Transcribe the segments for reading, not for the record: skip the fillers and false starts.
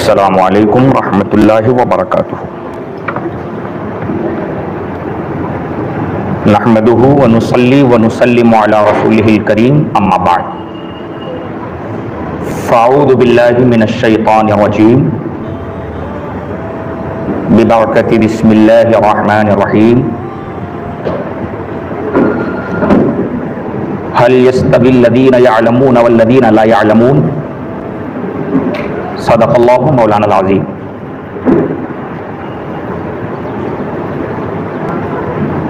السلام علیکم ورحمۃ اللہ وبرکاتہ۔ نحمده ونصلی ونسلم علی رسولہ الکریم، اما بعد فاعوذ باللہ من الشیطان الرجیم، ببرکۃ بسم اللہ الرحمن الرحیم۔ هل يستوي الذین یعلمون والذین لا یعلمون؟ صدق اللہ مولانا العظیم۔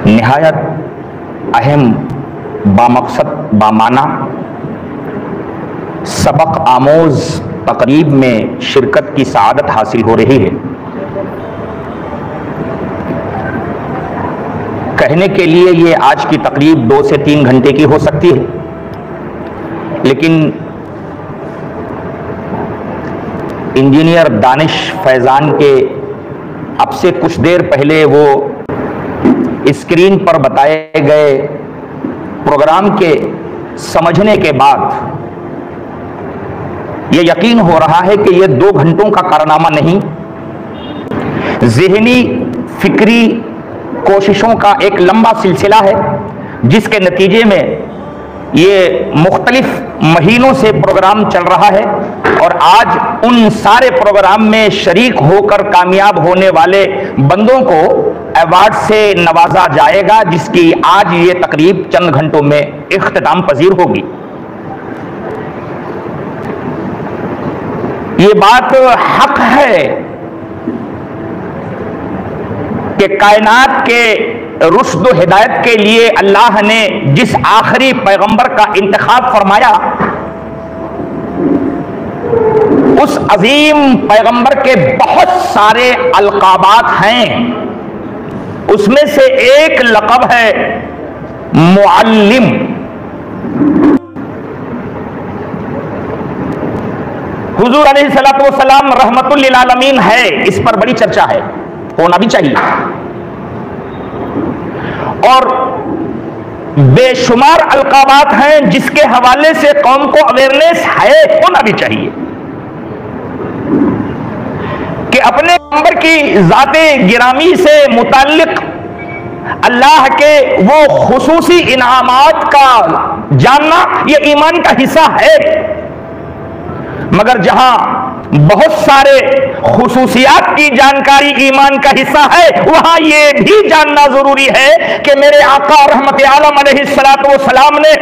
نہایت اہم، بامقصد، بامعنی، سبق آموز تقریب میں شرکت کی سعادت حاصل ہو رہی ہے۔ کہنے کے لیے یہ آج کی تقریب 2 سے 3 گھنٹے کی ہو سکتی ہے، لیکن انجینئر دانش فیضان کے اب سے کچھ دیر پہلے وہ اسکرین پر بتائے گئے پروگرام کے سمجھنے کے بعد یہ یقین ہو رہا ہے کہ یہ 2 گھنٹوں کا کارنامہ نہیں، ذہنی فکری کوششوں کا ایک لمبا سلسلہ ہے، جس کے نتیجے میں یہ مختلف مہینوں سے پروگرام چل رہا ہے، اور آج ان سارے پروگرام میں شریک ہو کر کامیاب ہونے والے بندوں کو ایوارڈ سے نوازا جائے گا، جس کی آج یہ تقریب چند گھنٹوں میں اختتام پذیر ہوگی۔ یہ بات حق ہے کہ کائنات کے رشد و ہدایت کے لیے اللہ نے جس آخری پیغمبر کا انتخاب فرمایا، اس عظیم پیغمبر کے بہت سارے القابات ہیں، اس میں سے ایک لقب ہے معلم۔ حضور علیہ الصلوۃ والسلام رحمت للعالمین ہے، اس پر بڑی چرچا ہے، ہونا بھی چاہیے، اور بے شمار القابات ہیں جس کے حوالے سے قوم کو اویئرنیس ہے، ہونا بھی چاہیے کہ اپنے پیغمبر کی ذات گرامی سے متعلق اللہ کے وہ خصوصی انعامات کا جاننا یہ ایمان کا حصہ ہے، مگر جہاں بہت سارے خصوصیات کی جانکاری ایمان کا حصہ ہے، وہاں یہ بھی جاننا ضروری ہے کہ میرے آقا رحمت عالم علیہ الصلوۃ والسلام نے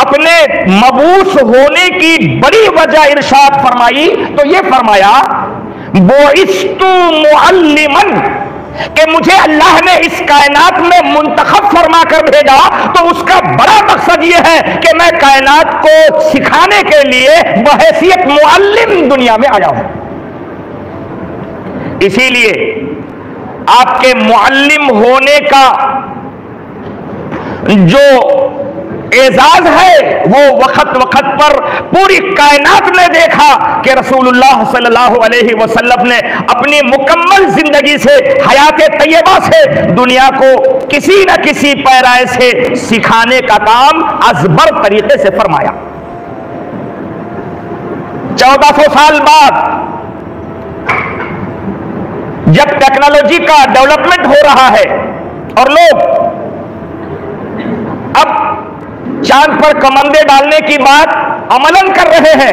اپنے مبعوث ہونے کی بڑی وجہ ارشاد فرمائی تو یہ فرمایا بعثت معلما، کہ مجھے اللہ نے اس کائنات میں منتخب فرما کر بھیجا تو اس کا بڑا مقصد یہ ہے کہ میں کائنات کو سکھانے کے لیے بحیثیت معلم دنیا میں آیا ہوں۔ اسی لیے آپ کے معلم ہونے کا جو اعزاز ہے وہ وقت وقت پر پوری کائنات نے دیکھا کہ رسول اللہ صلی اللہ علیہ وسلم نے اپنی مکمل زندگی سے، حیات طیبہ سے دنیا کو کسی نہ کسی پیرائے سے سکھانے کا کام ازبر طریقے سے فرمایا۔ 1400 سال بعد جب ٹیکنالوجی کا ڈیولپمنٹ ہو رہا ہے اور لوگ اب چاند پر کمندے ڈالنے کی بات عملاً کر رہے ہیں،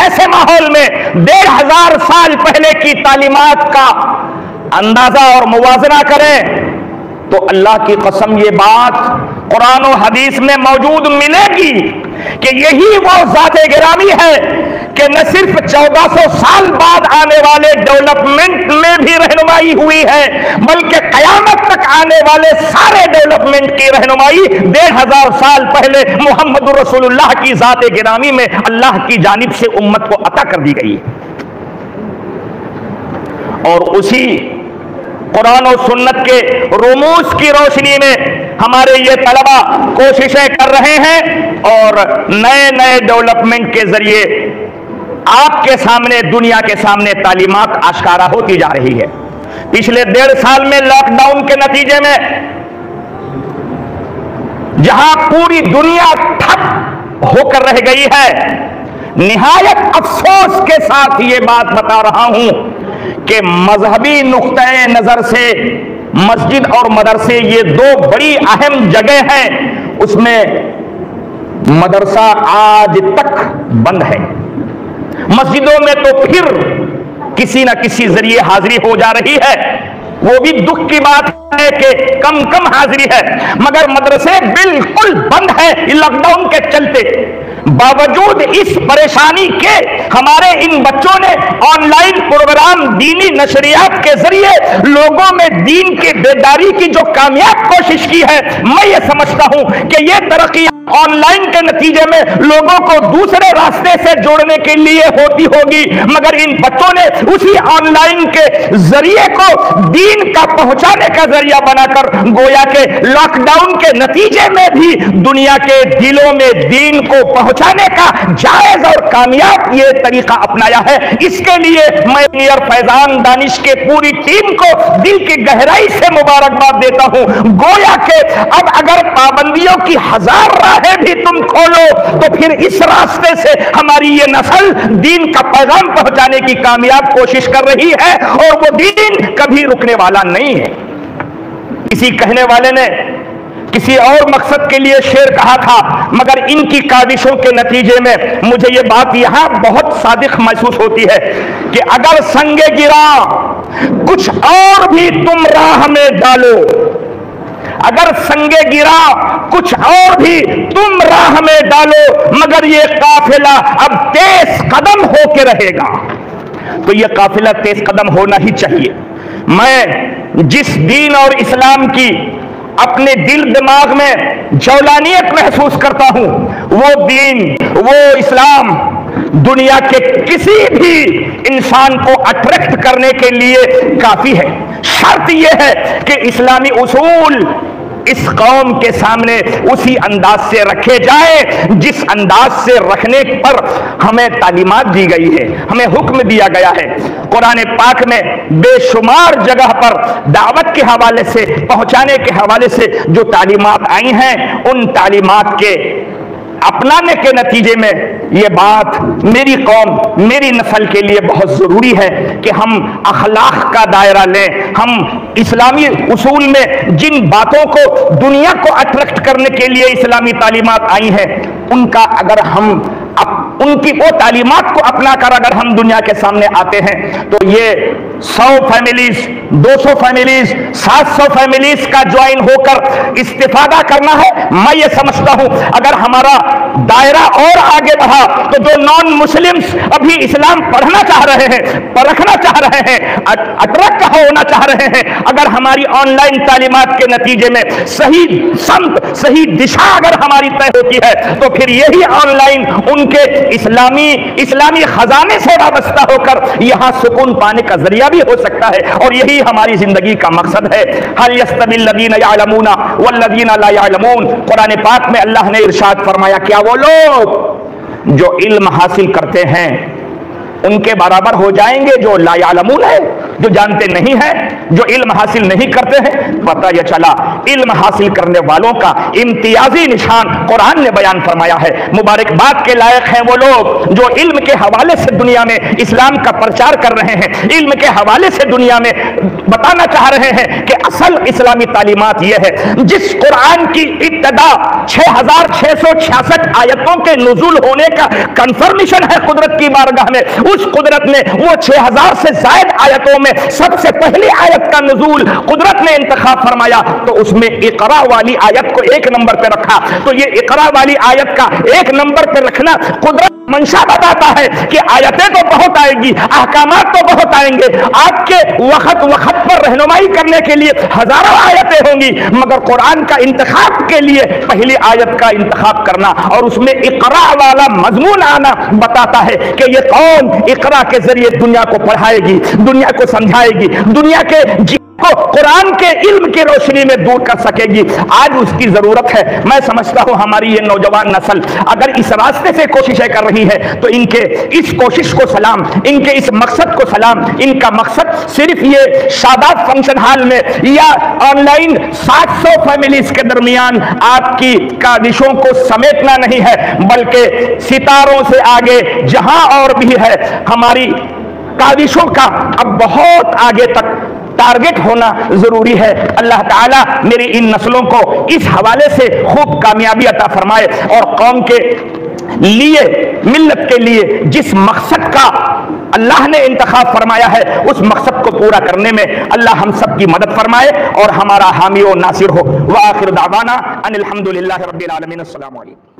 ایسے ماحول میں 1500 سال پہلے کی تعلیمات کا اندازہ اور موازنہ کریں تو اللہ کی قسم یہ بات قرآن و حدیث میں موجود ملے گی کہ یہی وہ ذات گرامی ہے کہ نہ صرف 1400 سال بعد آنے والے ڈیولپمنٹ میں بھی رہنمائی ہوئی ہے، بلکہ قیامت تک آنے والے سارے ڈیولپمنٹ کی رہنمائی 1500 سال پہلے محمد رسول اللہ کی ذات گرامی میں اللہ کی جانب سے امت کو عطا کر دی گئی ہے۔ اور اسی قرآن و سنت کے رموز کی روشنی میں ہمارے یہ طلبہ کوششیں کر رہے ہیں اور نئے نئے ڈیولپمنٹ کے ذریعے آپ کے سامنے، دنیا کے سامنے تعلیمات آشکارا ہوتی جا رہی ہے۔ پچھلے 1.5 سال میں لاک ڈاؤن کے نتیجے میں جہاں پوری دنیا ٹھپ ہو کر رہ گئی ہے، نہایت افسوس کے ساتھ یہ بات بتا رہا ہوں کہ مذہبی نقطۂ نظر سے مسجد اور مدرسے یہ دو بڑی اہم جگہ ہیں، اس میں مدرسہ آج تک بند ہے۔ مسجدوں میں تو پھر کسی نہ کسی ذریعے حاضری ہو جا رہی ہے، وہ بھی دکھ کی بات ہے کہ کم حاضری ہے، مگر مدرسے بالکل بند ہے لاک ڈاؤن کے چلتے۔ باوجود اس پریشانی کے ہمارے ان بچوں نے آن لائن پروگرام، دینی نشریات کے ذریعے لوگوں میں دین کی بیداری کی جو کامیاب کوشش کی ہے، میں یہ سمجھتا ہوں کہ یہ ترقی آن لائن کے نتیجے میں لوگوں کو دوسرے راستے سے جوڑنے کے لیے ہوتی ہوگی، مگر ان بچوں نے اسی آن لائن کے ذریعے کو دین کا پہنچانے کا ذریعہ بنا کر گویا کہ لاک ڈاؤن کے نتیجے میں بھی دنیا کے دلوں میں دین کو پہنچانے کا جائز اور کامیاب یہ طریقہ اپنایا ہے۔ اس کے لیے میں انجینئر فیضان دانش کے پوری ٹیم کو دل کی گہرائی سے مبارکباد دیتا ہوں۔ گویا کہ اب اگر پابندیوں کی ہزار راہیں بھی تم کھولو تو پھر اس راستے سے ہماری یہ نسل دین کا پیغام پہنچانے کی کامیاب کوشش کر رہی ہے، اور وہ دین کبھی رکنے والا نہیں ہے۔ کسی کہنے والے نے کسی اور مقصد کے لیے شعر کہا تھا، مگر ان کی کاوشوں کے نتیجے میں مجھے یہ بات یہاں بہت صادق محسوس ہوتی ہے کہ اگر سنگ گرا کچھ اور بھی تم راہ میں ڈالو، اگر سنگ گرا کچھ اور بھی تم راہ میں ڈالو، مگر یہ قافلہ اب تیز قدم ہو کے رہے گا۔ تو یہ قافلہ تیز قدم ہونا ہی چاہیے۔ میں جس دین اور اسلام کی اپنے دل دماغ میں جولانیت محسوس کرتا ہوں، وہ دین، وہ اسلام دنیا کے کسی بھی انسان کو اٹریکٹ کرنے کے لیے کافی ہے۔ شرط یہ ہے کہ اسلامی اصول اس قوم کے سامنے اسی انداز سے رکھے جائیں جس انداز سے رکھنے پر ہمیں تعلیمات دی گئی ہے، ہمیں حکم دیا گیا ہے۔ قرآن پاک میں بے شمار جگہ پر دعوت کے حوالے سے، پہنچانے کے حوالے سے جو تعلیمات آئی ہیں، ان تعلیمات کے اپنانے کے نتیجے میں یہ بات میری قوم، میری نسل کے لیے بہت ضروری ہے کہ ہم اخلاق کا دائرہ لیں۔ ہم اسلامی اصول میں جن باتوں کو دنیا کو اٹریکٹ کرنے کے لیے اسلامی تعلیمات آئی ہیں، ان کا اگر ہم ان کی وہ تعلیمات کو اپنا کر اگر ہم دنیا کے سامنے آتے ہیں تو یہ 100 فیملیز، 200 فیملیز، 700 فیملیز کا جوائن ہو کر استفادہ کرنا ہے۔ میں یہ سمجھتا ہوں اگر ہمارا دائرہ اور آگے بڑھا تو جو نان مسلمز ابھی اسلام پڑھنا چاہ رہے ہیں، پرکھنا چاہ رہے ہیں، اٹریکٹ ہونا چاہ رہے ہیں، اگر ہماری آن لائن تعلیمات کے نتیجے میں صحیح سمت، صحیح دشا اگر ہماری طے ہوتی ہے تو پھر یہی آن لائن ان کے اسلامی خزانے سے وابستہ ہو کر یہاں سکون پانے کا ذریعہ بھی ہو سکتا ہے، اور یہی ہماری زندگی کا مقصد ہے۔ هل يستوي الذين يعلمون والذين لا يعلمون، قرآن پاک میں اللہ نے ارشاد فرمایا کیا وہ لوگ جو علم حاصل کرتے ہیں ان کے برابر ہو جائیں گے جو لا یعلمون ہے، جو جانتے نہیں ہیں، جو علم حاصل نہیں کرتے ہیں؟ پتہ یہ چلا علم حاصل کرنے والوں کا امتیازی نشان قرآن نے بیان فرمایا ہے۔ مبارکباد کے لائق ہیں وہ لوگ جو علم کے حوالے سے دنیا میں اسلام کا پرچار کر رہے ہیں، علم کے حوالے سے دنیا میں بتانا چاہ رہے ہیں کہ اصل اسلامی تعلیمات یہ ہے۔ جس قرآن کی ابتدا 6666 آیتوں کے نزول ہونے کا کنفرمیشن ہے قدرت کی بارگاہ میں، اس قدرت نے وہ 6000 سے زائد آیتوں میں سب سے پہلی آیت کا نزول قدرت نے انتخاب فرمایا تو اس میں اقرا والی آیت کو 1 نمبر پہ رکھا۔ تو یہ اقرا والی آیت کا 1 نمبر پہ رکھنا قدرت منشا بتاتا ہے کہ آیتیں تو بہت آئیں گی، احکامات تو بہت آئیں گے، آپ کے وقت پر رہنمائی کرنے کے لیے ہزاروں آیتیں ہوں گی، مگر قرآن کا انتخاب کے لیے پہلی آیت کا انتخاب کرنا اور اس میں اقرا والا مضمون آنا بتاتا ہے کہ یہ قوم اقرا کے ذریعے دنیا کو پڑھائے گی، دنیا کو سمجھائے گی، دنیا کے کو قرآن کے علم کی روشنی میں دور کر سکے گی. آج اس کی ضرورت ہے. میں سمجھتا ہوں ہماری یہ نوجوان نسل اگر اس راستے سے کوششیں کر رہی ہے تو ان کے اس کوشش کو سلام, ان کے اس مقصد کو سلام. ان کا مقصد صرف یہ شاداب فنکشن ہال میں یا آن لائن 700 فیملیز کے درمیان آپ کی کاوشوں کو سمیٹنا نہیں ہے, بلکہ ستاروں سے آگے جہاں اور بھی ہے ہماری کاوشوں کا اب بہت آگے تک ٹارگٹ ہونا ضروری ہے. اللہ تعالیٰ میری ان نسلوں کو اس حوالے سے خوب کامیابی عطا فرمائے اور قوم کے لیے, ملت کے لیے جس مقصد کا اللہ نے انتخاب فرمایا ہے اس مقصد کو پورا کرنے میں اللہ ہم سب کی مدد فرمائے اور ہمارا حامی و ناصر ہو. وآخر دعوانا ان الحمدللہ رب العالمین. السلام علیکم.